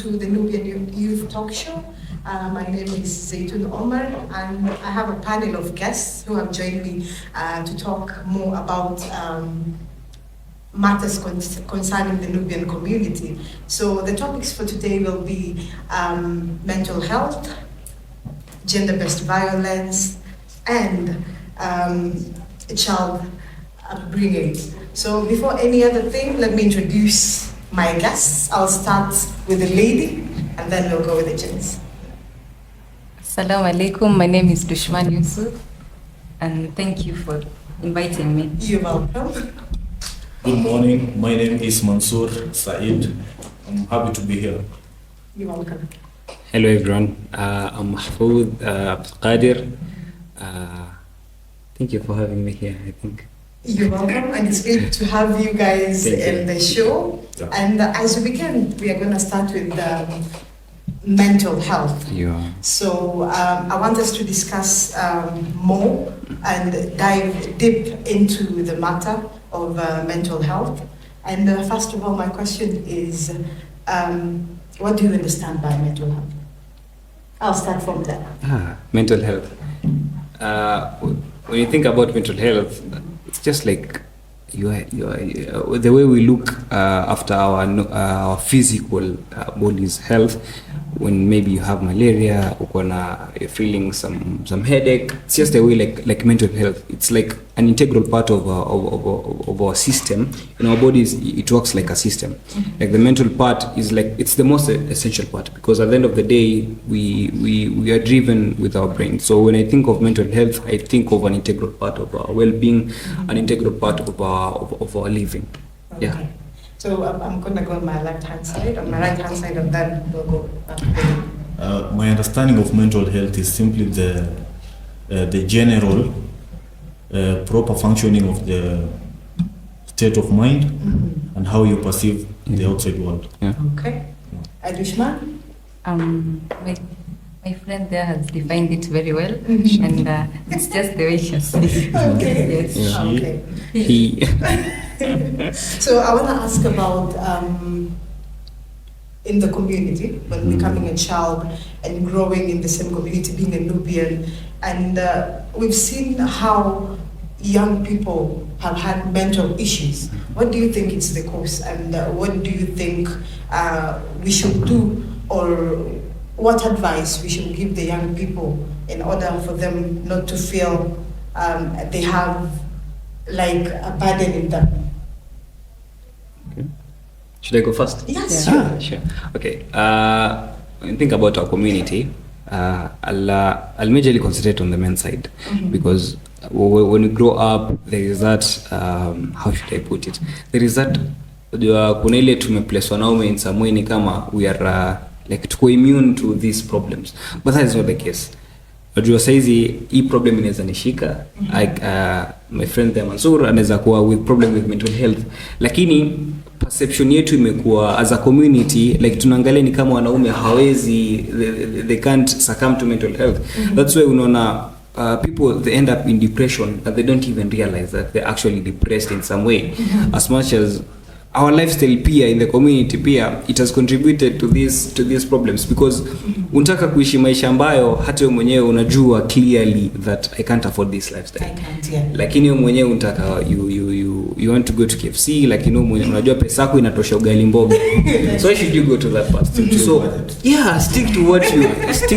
to the Nubian Youth Talk Show. My name is Zeitun Omar, and I have a panel of guests who have joined me to talk more about matters concerning the Nubian community. So the topics for today will be mental health, gender-based violence, and child upbringing. So before any other thing, let me introduce my guests. I'll start with the lady, and then we'll go with the gents. Assalamu alaikum. My name is Dushman Yusuf, and thank you for inviting me. You're welcome. Good morning. My name is Mansur Said. I'm happy to be here. You're welcome. Hello everyone. I'm Mahfudh, Abdikadir. Thank you for having me here. I think. You're welcome, and it's great to have you guys in the show. Yeah. And as we begin, we are going to start with mental health. Yeah. So I want us to discuss more and dive deep into the matter of mental health. And first of all, my question is, what do you understand by mental health? I'll start from there. Mental health. When you think about mental health, it's just like the way we look after our physical body's health. When maybe you have malaria, you're feeling some headache. It's just a way like mental health. It's like an integral part of our system. In our bodies, it works like a system. Mm-hmm. Like the mental part is like it's the most essential part, because at the end of the day, we are driven with our brain. So when I think of mental health, I think of an integral part of our well-being, an integral part of our living. Okay. Yeah. So I'm going to go on my left-hand side, and then we'll go back. My understanding of mental health is simply the general proper functioning of the state of mind, mm-hmm. and how you perceive the outside world. Yeah. Okay. Dushman? My friend there has defined it very well, Mm-hmm. and it's just the way she says it. Okay. Yes. Yeah. Okay. He. So I want to ask about in the community, when becoming a child and growing in the same community, being a Nubian, and we've seen how young people have had mental issues. What do you think is the cause, and what do you think we should do, or what advice we should give the young people in order for them not to feel they have like a burden in them? Okay. Should I go first? Yes, Yeah. Sure. Okay. When you think about our community, I'll majorly concentrate on the men's side, mm-hmm. because when we grow up, there is that how should I put it? There is that kuna ile tumeplace wanaume in some way ni kama we are like tuko immune to these problems, but that is not the case. Najua saizi hii problem inaweza nishika, like my friend there Mansur anaweza kuwa with problem with mental health, lakini perception yetu imekuwa as a community like tunaangalia ni kama wanaume hawezi, they can't succumb to mental health. Mm-hmm. That's why unaona people, they end up in depression and they don't even realize that they're actually depressed in some way. Mm-hmm. As much as our lifestyle pia in the community pia, it has contributed to these problems, because unataka kuishi maisha ambayo hata wewe mwenyewe unajua clearly that I can't afford this lifestyle. I can't, yeah. Lakini wewe mwenyewe unataka you want to go to KFC, lakini wewe mwenyewe unajua pesa yako inatosha ugali mboga. So should you go to that fast? So yeah, stick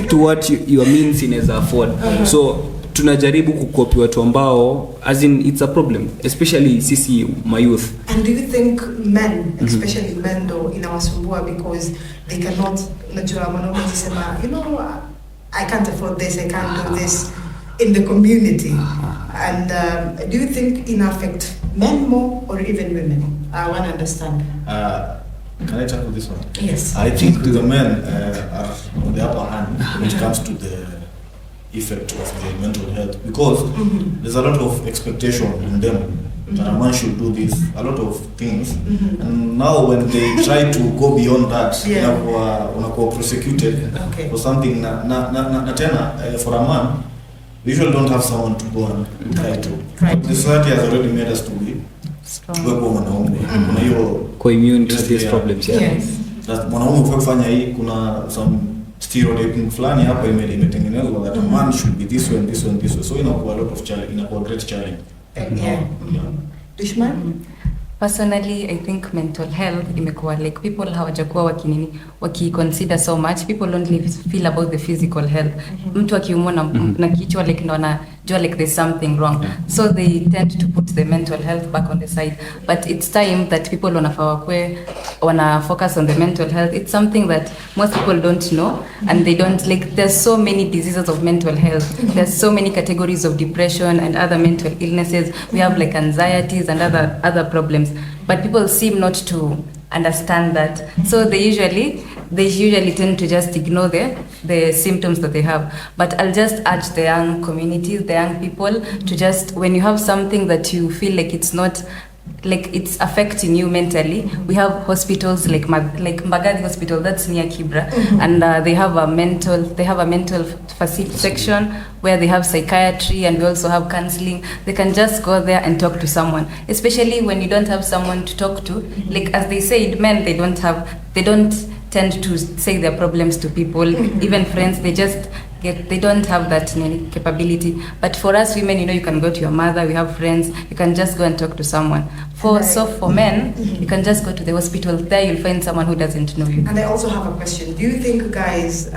to what your means inaweza afford. So tunajaribu kukopi watu ambao, as in it's a problem, especially sisi my youth. And do you think men, especially men though, inawasumbua because they cannot, najua wanaume jisema, you know, I can't afford this, I can't do this in the community. And do you think it affect men more or even women? I want to understand. Can I tackle this one? Yes. I think the men are on the upper hand when it comes to the effect of the mental health, because there's a lot of expectation in them that a man should do this, a lot of things, and now when they try to go beyond that, unakuwa prosecuted for something na tena for a man, we usually don't have someone to go and try to. But the society has already made us to be strong. Kuna hiyo Co-immune to these problems. Yes. that mwanaume ufai kufanya hii, kuna some stereotyping fulani hapa imetengenezwa that a man should be this way and this way and this way, so inakuwa a lot of challenge, inakuwa great challenge. Dushman? Personally, I think mental health imekuwa like people hawajakuwa waki-consider so much. People only feel about the physical health. Mtu akiumwa na kichwa like ndo anajua like there's something wrong. So they tend to put the mental health back on the side. But it's time that people wana focus on the mental health. It's something that most people don't know, and they don't like. There's so many diseases of mental health. There's so many categories of depression and other mental illnesses. We have like anxieties and other problems. But people seem not to understand that, so they usually tend to just ignore the symptoms that they have. But I'll just urge the young communities, the young people, to just, when you have something that you feel like it's not like it's affecting you mentally, we have hospitals like Mbagathi Hospital, that's near Kibra, and they have a mental facility section where they have psychiatry, and we also have counseling. They can just go there and talk to someone, especially when you don't have someone to talk to. Like as they said, men, they don't tend to say their problems to people, even friends. They don't have that capability. But for us women, you can go to your mother, we have friends, you can just go and talk to someone. So for men, you can just go to the hospital. There you'll find someone who doesn't know you. And I also have a question. Do you think, guys,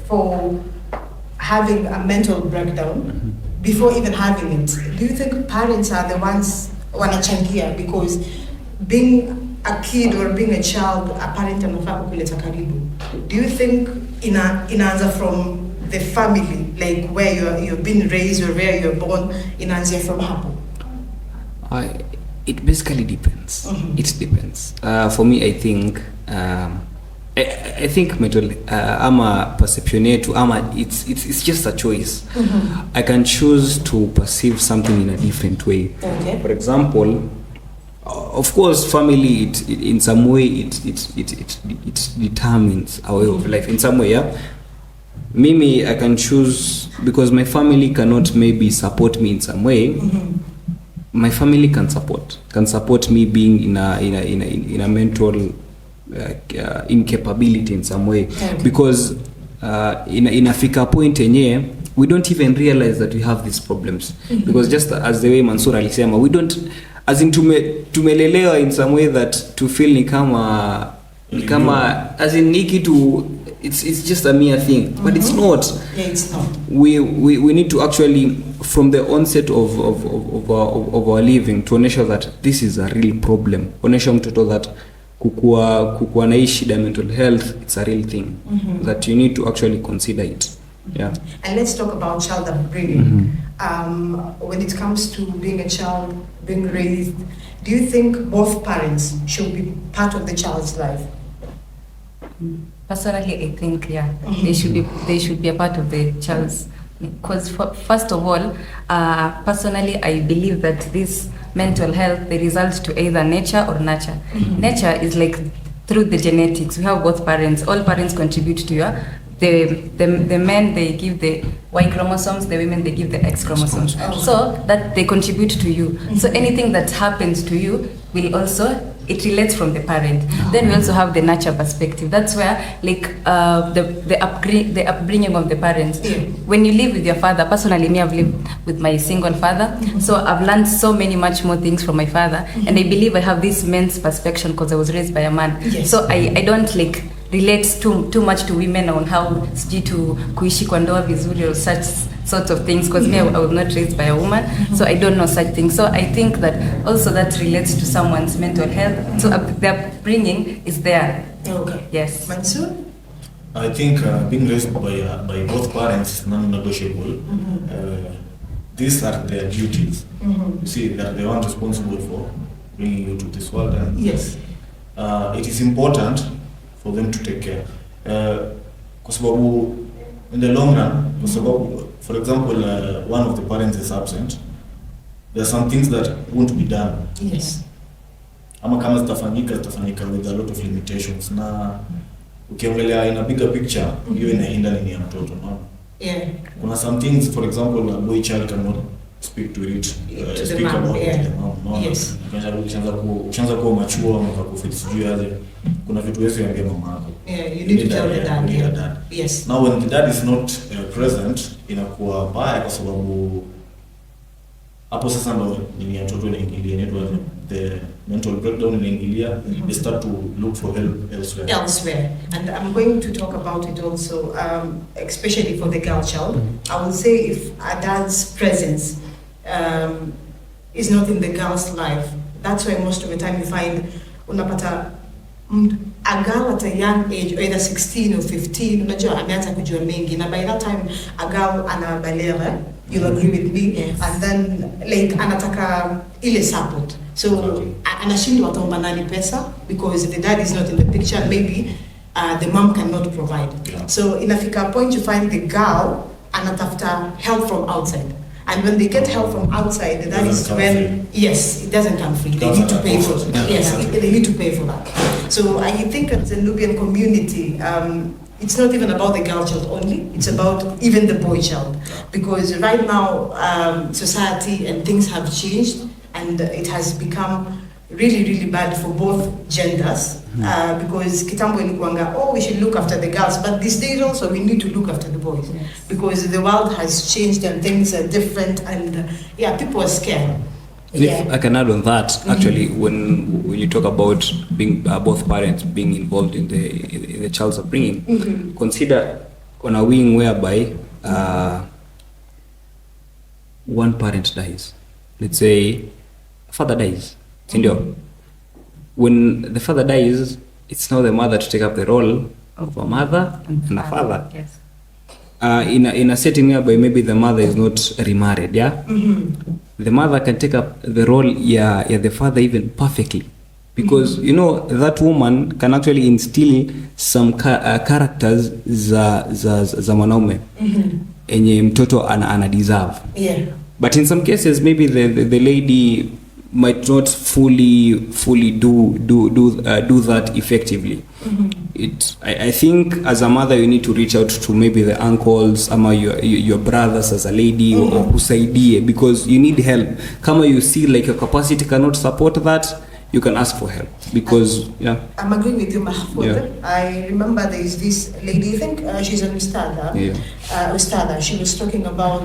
for having a mental breakdown, before even having it, do you think parents are the ones wanachangia? Because being a kid or being a child, a parent anafaa kuleta karibu. Do you think inaanza from the family, like where you've been raised or where you're born, inaanzia from hapo? It basically depends. It depends. For me, I think I think mental ama perception yetu ama it's just a choice. I can choose to perceive something in a different way. Okay. For example, of course, family it in some way it determines our way of life in some way. Yeah, Mimi, I can choose because my family cannot maybe support me in some way. My family can support me being in a mental incapability in some way. Okay. Because in a fika point yenye we don't even realize that we have these problems. Because just as the way Mansur alisema, we don't, as in tumelelewa in some way that to feel ni kama as in niki to it's just a mere thing, but it's not. Yeah, it's not. We need to actually from the onset of our living to ensure that this is a real problem. Onesha mtoto that kukua na shida mental health, it's a real thing that you need to actually consider it. Yeah. And let's talk about child upbringing. When it comes to being a child, being raised, do you think both parents should be part of the child's life? Personally, I think they should be a part of the child's. Because first of all, personally, I believe that this mental health, the result to either nature or nurture. Nature is like through the genetics. We have both parents. All parents contribute to the men, they give the Y chromosomes, the women, they give the X chromosomes. So that they contribute to you. So anything that happens to you will also, it relates from the parent. Then we also have the nurture perspective. That's where like the upbringing of the parents. When you live with your father, personally me, I've lived with my single father. So I've learned so much more things from my father. And I believe I have this men's perspective because I was raised by a man. Yes. So I don't like relates too much to women on how sijui to kuishi kwa ndoa vizuri or such sorts of things, because me I was not raised by a woman, so I don't know such things. So I think that also that relates to someone's mental health. So their upbringing is there. Okay. Yes. Mansur? I think being raised by both parents is non-negotiable. These are their duties. You see, they're the ones responsible for bringing you to this world, and Yes. It is important for them to take care. Kwa sababu in the long run, kwa sababu, for example, one of the parents is absent, there are some things that won't be done. Yes. Ama kama zitafanyika with a lot of limitations. Na ukiongelea in a bigger picture, hiyo inahinda nini ya mtoto, no? Yeah. Kuna some things, for example, a boy child cannot speak to it, To the speak mom, about yeah. it to the mom. No, Yes. Ukianza kuwa mature na kufit sijui aje, kuna vitu wezi ambia mama yako. Yeah, you need to tell the dad. You need a Yeah. dad. Yes. Now when the dad is not present, inakuwa baya kwa sababu hapo sasa ndo nini ya mtoto inaingilia, inaitwa the mental breakdown inaingilia. They start to look for help elsewhere. And I'm going to talk about it also, especially for the girl child. I will say if a dad's presence is not in the girl's life, that's why most of the time you find unapata a girl at a young age, either 16 or 15, unajua ameanza kujua mengi, na by that time a girl anabalera, you'll agree with me, Yes. and then like anataka ile support. So anashindwa ataomba nani pesa because the dad is not in the picture, and maybe the mom cannot provide. Yeah. So inafika a point you find the girl anatafuta help from outside. And when they get help from outside, that is when, yes, it doesn't come free. They need to pay for it. Yes, they need to pay for that. So I think as a Nubian community, it's not even about the girl child only, it's about even the boy child. Because right now, society and things have changed, and it has become really, really bad for both genders. Because kitambo ilikuanga, oh, we should look after the girls, but these days also we need to look after the boys. Yes. Because the world has changed and things are different, and yeah, people are scared. If I can add on that, actually, when you talk about being both parents being involved in the child's upbringing, consider on a wing whereby one parent dies. Let's say father dies. Sindio? When the father dies, it's now the mother to take up the role of a mother and a father. Yes. In a setting whereby maybe the mother is not remarried, yeah? The mother can take up the role, yeah, the father even perfectly. Because, you know, that woman can actually instill some characters za mwanaume enye mtoto ana deserve. Yeah. But in some cases, maybe the lady might not fully do that effectively. I think as a mother you need to reach out to maybe the uncles, ama your brothers as a lady, or kusaidie, because you need help. Kama you see like your capacity cannot support that, you can ask for help, because I'm agreeing with you, Mahfudh. Yeah. I remember there is this lady, I think she's an Ustada. Yeah. Ustada. She was talking about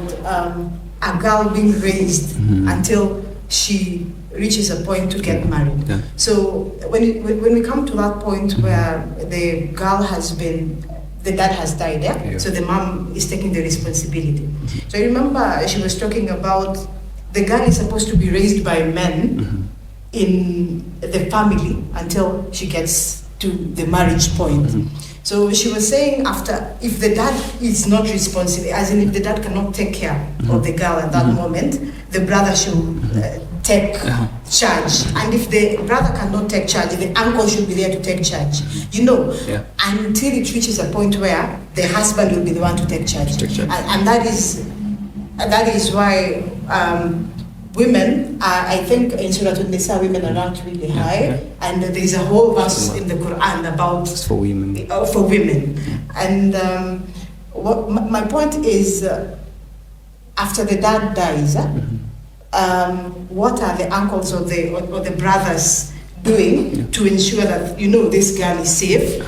a girl being raised until she reaches a point to get married. Yeah. So when we come to that point where the girl has been, the dad has died, Yeah. so the mom is taking the responsibility. So I remember she was talking about the girl is supposed to be raised by men in the family until she gets to the marriage point. So she was saying after, if the dad is not responsible, as in if the dad cannot take care of the girl at that moment, the brother should take charge. And if the brother cannot take charge, the uncle should be there to take charge. You know, until it reaches a point where the husband will be the one to take charge. And that is why women, I think in Surah An-Nisa, women are not really high, and there is a whole verse in the Quran about for women. For women. And what my point is, after the dad dies, what are the uncles or the brothers doing to ensure that, you know, this girl is safe?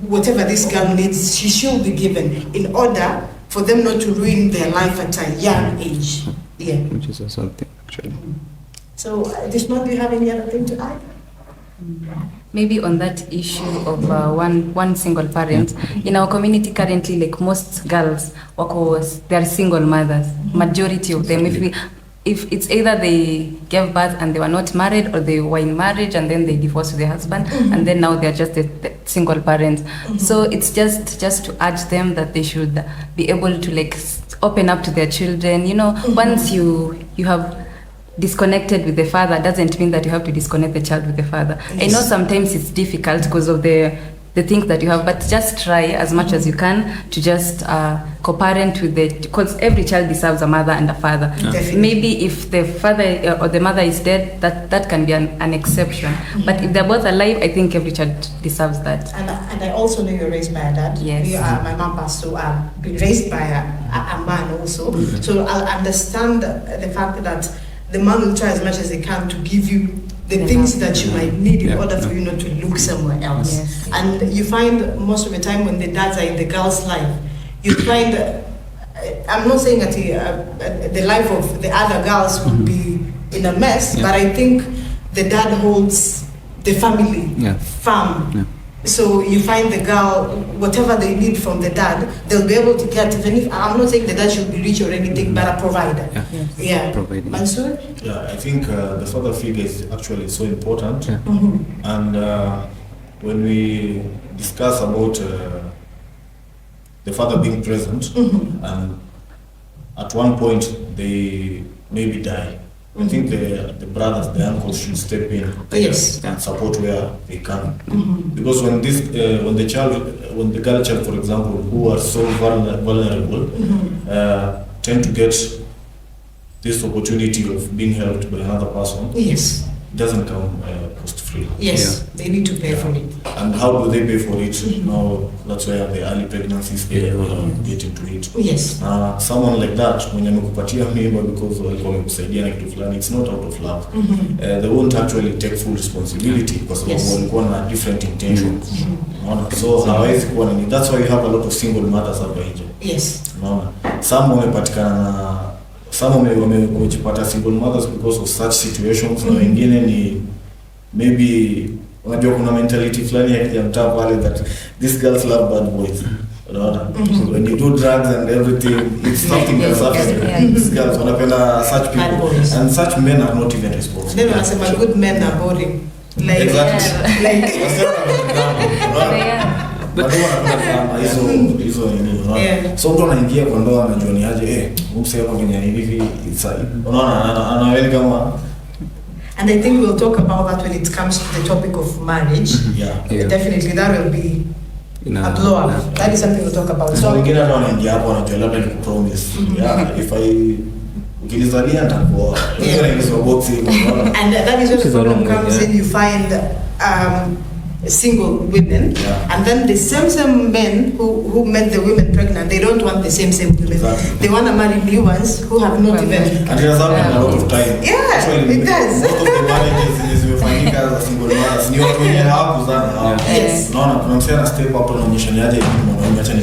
Whatever this girl needs, she should be given, in order for them not to ruin their life at a young age. Yeah. Which is something actually. So, Dushman, do you have any other thing to add? Maybe on that issue of one single parent, in our community currently, like most girls, they are single mothers. Majority of them, if it's either they gave birth and they were not married, or they were in marriage and then they divorced with their husband, and then now they're just the single parents. So it's just to urge them that they should be able to like open up to their children. You know, once you have disconnected with the father, doesn't mean that you have to disconnect the child with the father. Yes. I know sometimes it's difficult because of the the things that you have, but just try as much as you can to just co-parent with because every child deserves a mother and a father. Definitely. Maybe if the father or the mother is dead, that can be an exception. But if they're both alive, I think every child deserves that. And I also know you're raised by a dad. Yes. My mom passed, so I've been raised by a man also. So I'll understand the fact that the man will try as much as they can to give you the things that you might need in order for you not to look somewhere else. Yes. And you find most of the time when the dads are in the girl's life, you find, I'm not saying that the life of the other girls will be in a mess, but I think the dad holds the family firm. Yeah. So you find the girl, whatever they need from the dad, they'll be able to get. Even if I'm not saying the dad should be rich or anything, but a provider. Yeah. Providing. Mansur? Yeah, I think the father figure is actually so important. Yeah. And when we discuss about the father being present, and at one point they maybe die, I think the brothers, the uncles should step in and support where they can. Because when the girl child, for example, who are so vulnerable, tend to get this opportunity of being helped by another person, Yes. it doesn't come cost-free. Yes. They need to pay for it. And how do they pay for it? Now, that's where the early pregnancies get into it. Yes. Someone like that, mwenye amekupatia mimba because walikuwa wamekusaidia na kitu fulani, it's not out of love. They won't actually take full responsibility kwa sababu walikuwa na different intentions. So hawezi kuwa nini. That's why you have a lot of single mothers hapa nje. Yes. Some wamepatikana wamejipata single mothers because of such situations, na wengine ni maybe unajua kuna mentality fulani ya mtaa pale that these girls love bad boys. So when you do drugs and everything, it's something that's happening. These girls wanapenda such people, and such men are not even responsible. Then wanasema good men are boring. Like, Exactly. like hizo nini, unaona? So mtu anaingia kwa ndoa anajua ni aje, mse hapo kwenye hivi, unaona anaelewa kama. And I think we'll talk about that when it comes to the topic of marriage. Definitely that will be a blow up. That is something we'll talk about. So wengine hata wanaingia hapo wanajua labda ni kupromise. If ukinizalia nitakuoa. And that is where the problem comes in. You find single women, and then the same men who made the women pregnant, they don't want the same women. Exactly. They want to marry new ones who have not even. And it has happened a lot of time. Yeah, actually, it does. Most of the marriages zimefanyika as single mothers. Ni watu wenye hawakuzana. Yes. Unaona kuna msana step up anaonyesha ni aje mwanaume acha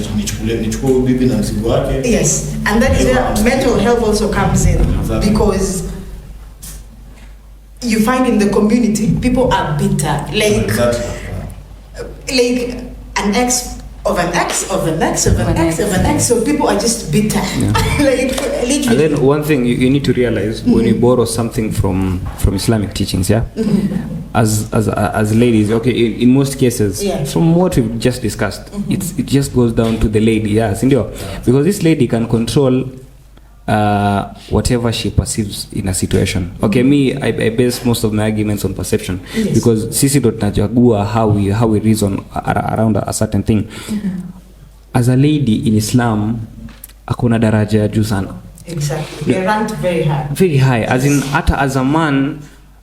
nichukue bibi na mzigo wake. Yes, and that is where mental health also comes in. Exactly. Because you find in the community people are bitter, like an ex of an ex of an ex of an ex of an ex, so people are just bitter. Like literally. And then one thing you need to realize when you borrow something from Islamic teachings, as ladies, okay, in most cases, from what we've just discussed, it just goes down to the lady, because this lady can control whatever she perceives in a situation. Okay, me, I base most of my arguments on perception, because sisi ndo tunachagua how we reason around a certain thing. As a lady in Islam, akuna daraja ya juu sana. Exactly. They ranked very high. Very high. As in, hata as a man,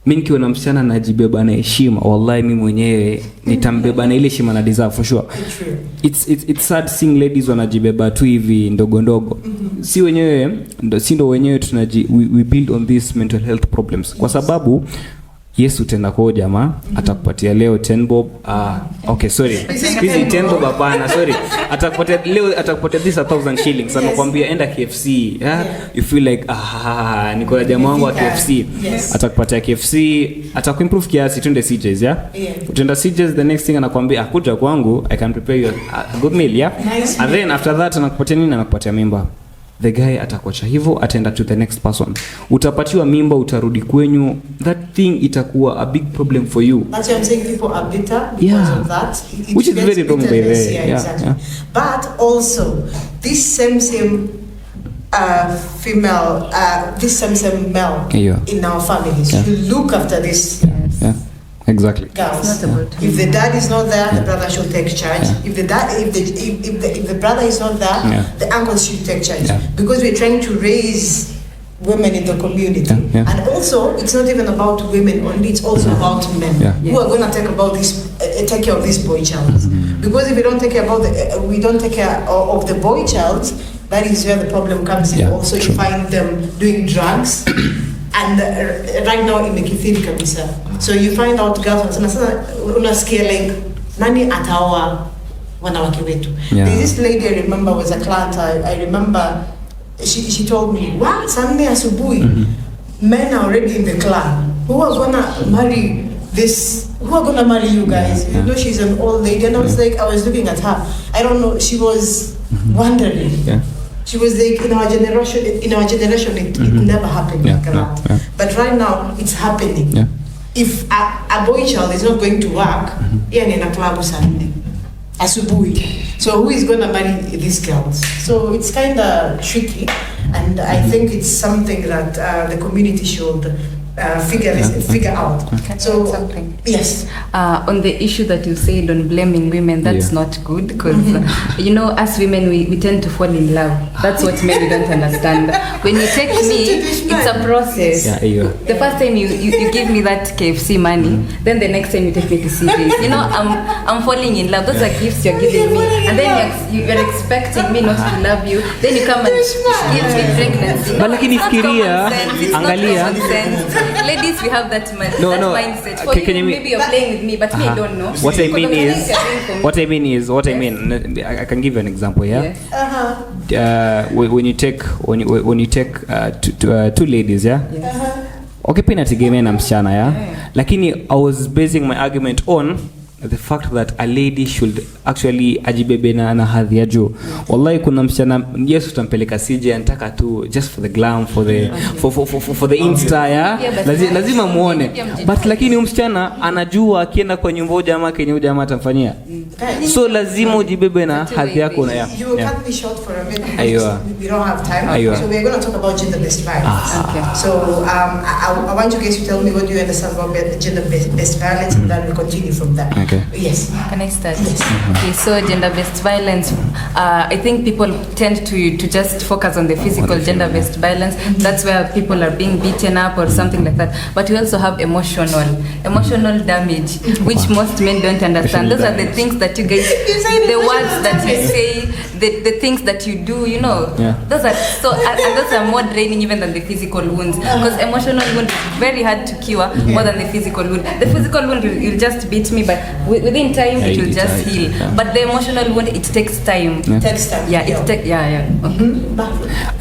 mimi nikiwa na msichana najibeba na heshima, wallahi mimi mwenyewe nitambeba na ile heshima na deserve for sure. It's sad seeing ladies wanajibeba tu hivi ndogo ndogo. Si ndo wenyewe we build on these mental health problems. Kwa sababu Yesu tena kwa jamaa atakupatia leo 10 bob. Okay, sorry. Hizi 10 bob hapana, sorry. Atakupatia this 1000 shillings. Anakuambia enda KFC. You feel like niko na jamaa wangu wa KFC. Atakupatia KFC, atakuimprove kiasi twende CJ's, Utenda CJ's, the next thing anakuambia kuja kwangu, I can prepare you a good meal, And then after that anakupatia nini? Anakupatia mimba. The guy atakuacha hivyo, atenda to the next person. Utapatiwa mimba, utarudi kwenyu. That thing itakuwa a big problem for you. That's why I'm saying people are bitter because of that. Which is very wrong by the way. Exactly. But also, this same female, this same male in our families, you look after this Exactly. girls. It's not about If the dad is not there, the brother should take charge. If the brother is not there, the uncles should take charge. Because we're trying to raise women in the community. And also, it's not even about women only, it's also about men who are going to take care of this boy child. Because if we don't take care of the boy child, that is where the problem comes in. Also, you find them doing drugs. And right now imekithiri kabisa. So you find out girls sasa unasikia like nani ataoa wanawake wetu. This lady I remember was a client. I remember she told me, "What? Sunday asubuhi, men are already in the club. Who are gonna marry this? Who are gonna marry you guys?" You know, she's an old lady, and I was looking at her. I don't know. She was wondering. She was like, in our generation, it never happened like that. But right now, it's happening. If a boy child is not going to work, in a club Sunday, asubuhi. So who is going to marry these girls? So it's kind of tricky, and I think it's something that the community should figure out. So something. Yes. On the issue that you said on blaming women, that's not good because you know, as women we tend to fall in love. That's what men don't understand. When you take me, it's a process. The first time you give me that KFC money, then the next time you take me to see this. You know, I'm falling in love. Those are gifts you're giving me, and then you're expecting me not to love you. Then you come and give me pregnancy. But like in Fikiria, angalia. Ladies, we have that mindset. For can you, maybe you're playing with me, but me, I don't know. What I mean is, I can give you an example. When you take two ladies, okay, pia nategemea na msichana, lakini I was basing my argument on the fact that a lady should actually ajibebe na hadhi ya juu. Wallahi kuna msichana yes utampeleka CJ anataka tu just for the glam, for the Insta, lazima muone, but lakini msichana anajua akienda kwa nyumba jamaa kenye jamaa atamfanyia. So lazima ujibebe na hadhi yako na You cut me short for a minute. We don't have time. So we're going to talk about gender-based violence. So I want you guys to tell me what you understand about gender-based violence, and then we continue from there. Yes. Can I start? Yes. Okay, so gender-based violence, I think people tend to just focus on the physical gender-based violence. That's where people are being beaten up or something like that. But we also have emotional damage, which most men don't understand. Those are the things that you guys, the words that you say, the things that you do, you know. Those are and those are more draining even than the physical wounds. Because emotional wound is very hard to cure more than the physical wound. The physical wound, you'll just beat me, but within time it will just heal. But the emotional wound, it takes time.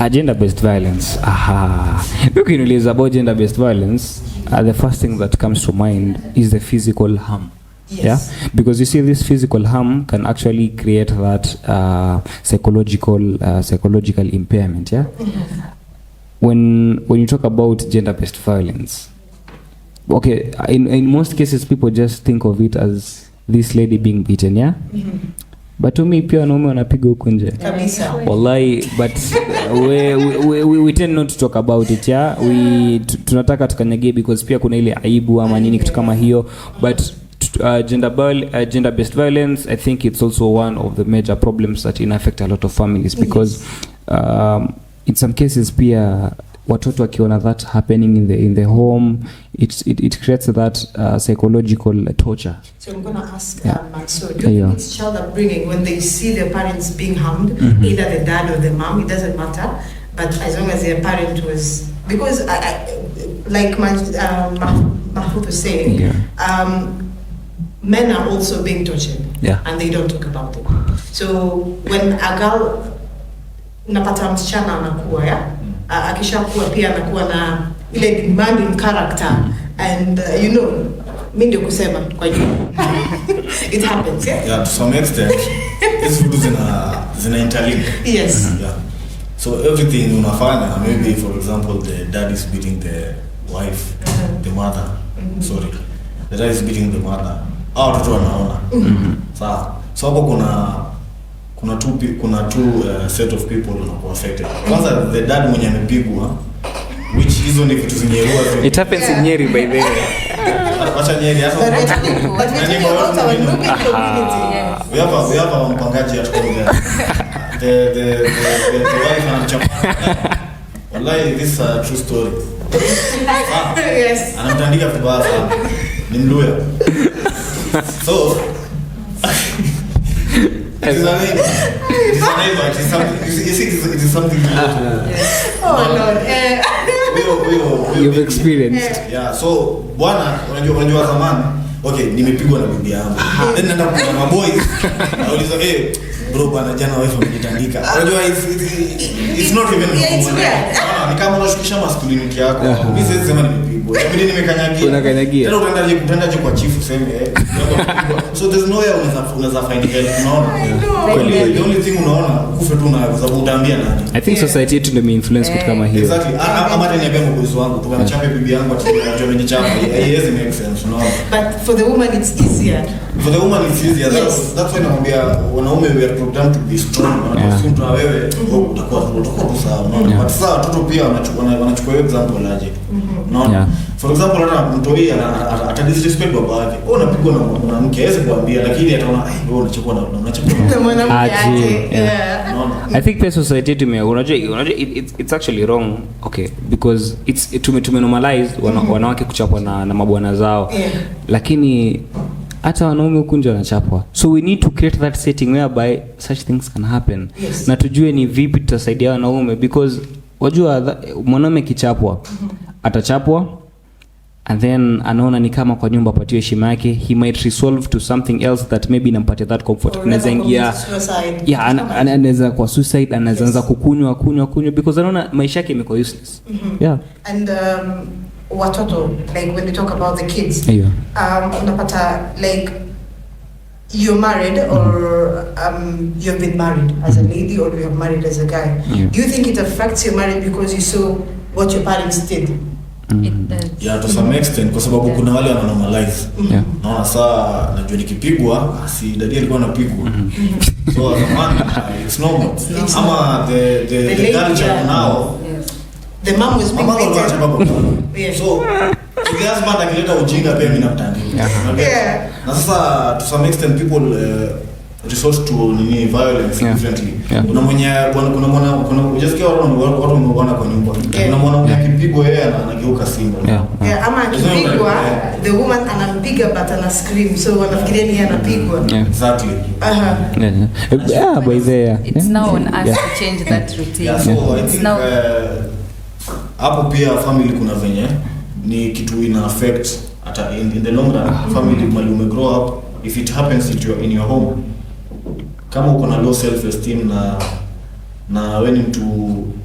Gender-based violence. Looking about gender-based violence, the first thing that comes to mind is the physical harm. Because you see, this physical harm can actually create that psychological impairment. When you talk about gender-based violence, okay, in most cases people just think of it as this lady being beaten, but to me pia wanaume wanapiga huko nje wallahi, but we tend not to talk about it. We tunataka tukanyage because pia kuna ile aibu ama nini kitu kama hiyo, but gender-based violence, I think it's also one of the major problems that affect a lot of families, because in some cases pia watoto wakiona that happening in the home, it creates that psychological torture. So I'm going to ask Mansur, it's child upbringing when they see their parents being harmed, either the dad or the mom, it doesn't matter, but as long as their parent was, because like Mahfudh was saying, men are also being tortured, and they don't talk about it. So when a girl napata msichana anakuwa akishakuwa pia anakuwa na ile demanding character, and you know, mimi ndio kusema kwa juu it happens. To some extent these vitu zina interlink. So everything unafanya, maybe for example the dad is beating the wife, the mother, the dad is beating the mother, au watoto wanaona. Sawa, so hapo kuna two set of people who are affected. Kwanza the dad mwenye amepigwa which hizo ni vitu zenye huwa It happens in Nyeri by the way. Acha Nyeri hata But we're talking about our Nubian community. we have a mpangaji at home there. The wife anachapa. Wallahi, this is a true story. Yes. Anamtandika vibaya sana. Ni Mluya. So it is something Oh Lord. You've experienced. Yeah, so bwana unajua zamani okay nimepigwa na bibi yangu then naenda kwa maboys nauliza bro bwana jana wife amejitandika unajua it's not even ni kama unashukisha masculinity yako mimi siwezi sema nimepigwa mimi nimekanyagia tena utaendaje kwa chief useme so there's no way unaweza find help unaona the only thing unaona kufa tu na kwa sababu utaambia nani. I think society yetu ndio influence kitu kama hiyo. Exactly. Ama hata niambia mbozi wangu tukamchape bibi yangu ati amenichapa haiwezi make sense unaona. But for the woman it's easier. For the woman it's easier. That's why naambia wanaume we are programmed to be strong. Wanasema mtu wewe utakuwa tu sawa unaona. But sasa watoto pia wanachukua example aje. Unaona. For example hata mtu yeye ata disrespect baba yake. Wewe unapigwa na mwanamke hawezi kuambia lakini ataona wewe unachukua na mwanamke yake. I think pia society unajua it's actually wrong because tume normalize wanawake kuchapwa na mabwana zao lakini hata wanaume huku nje wanachapwa, so we need to create that setting whereby such things can happen. Na tujue ni vipi tutasaidia wanaume because wajua mwanaume kichapwa atachapwa and then anaona ni kama kwa nyumba apatiwe heshima yake, he might resolve to something else that maybe inampatia that comfort. Anaweza ingia anaweza kwa suicide, anaweza kukunywa because anaona maisha yake imekuwa useless. And watoto, like when you talk about the kids, unapata like you're married or you've been married as a lady or you have married as a guy. Do you think it affects your marriage because you saw what your parents did? To some extent kwa sababu kuna wale wana normalize. Naona saa najua nikipigwa si dadi alikuwa anapigwa. So zamani it's normal. Ama the culture now the mom was being beaten. So the husband akileta ujinga pia mimi namtandika. Na sasa to some extent people resort to violence differently. Kuna mwenye kuna unajisikia watu wameona kwa nyumba. Kuna mwanamke akipigwa yeye anageuka simba. Ama akipigwa the woman anampiga but ana scream, so wanafikiria ni anapigwa. Exactly. By there. It's now on us to change that routine. So I think hapo pia family kuna venye ni kitu ina affect hata in the long run family mali ume grow up, if it happens in your home, kama uko na low self esteem na when mtu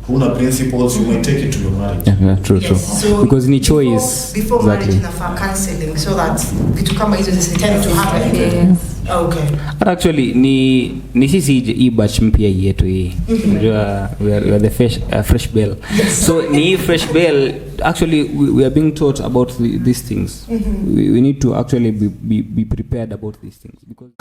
huna principles, you might take it to your marriage. True. So because ni choice before marriage inafaa counseling so that vitu kama hizo zisitend to happen. Okay. Actually ni sisi hii batch mpya yetu hii. Unajua we are the fresh bell. So ni fresh bell actually we are being taught about these things. We need to actually be prepared about these things because